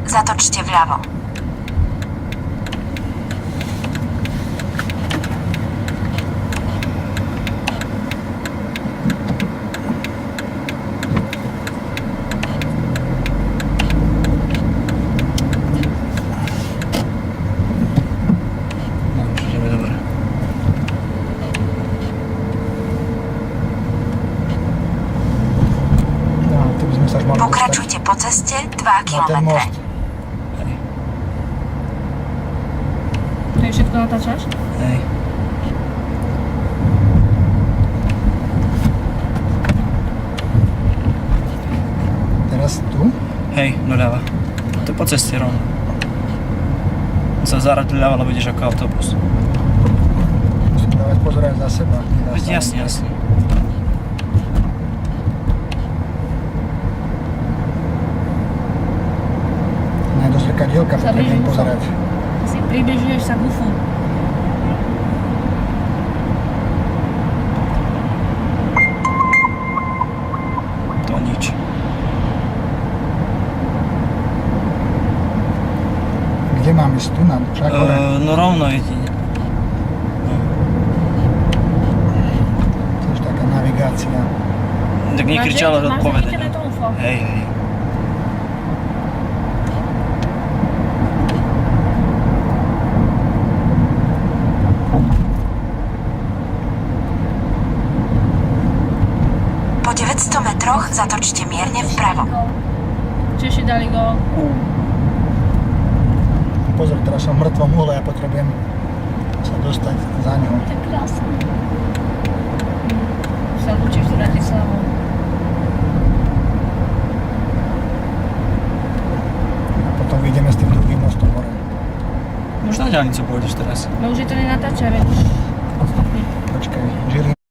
zatočte vľavo. Pokračujte po ceste 2 kilometre. To je všetko natáčaš? Hej. Teraz tu? Hej, doľava. To je po ceste rovno. Sa zarať ľava, lebo ideš ako autobus. Musím dávať pozor aj za seba. Veď jasne, jasne. Do zrkadielka potrebujem pozerať. Si približuješ sa gufu. To nič. Kde mám ísť? Tu na Čakore? No rovno jedine. Tiež taká navigácia. Tak nekričalo odpovedať. Hej, hej. Po 900 metroch zatočte mierne vpravo. Češi dali gól. Pozor, teraz som v mŕtvom úhle, ja potrebujem sa dostať za ňou. To je krásne. Sa učíš v Bratislavu. A potom vyjdeme s tým druhým mostom hore. Možno na diaľnicu pôjdeš teraz. No už je to nenatáča, veď. Počkaj, Žilina.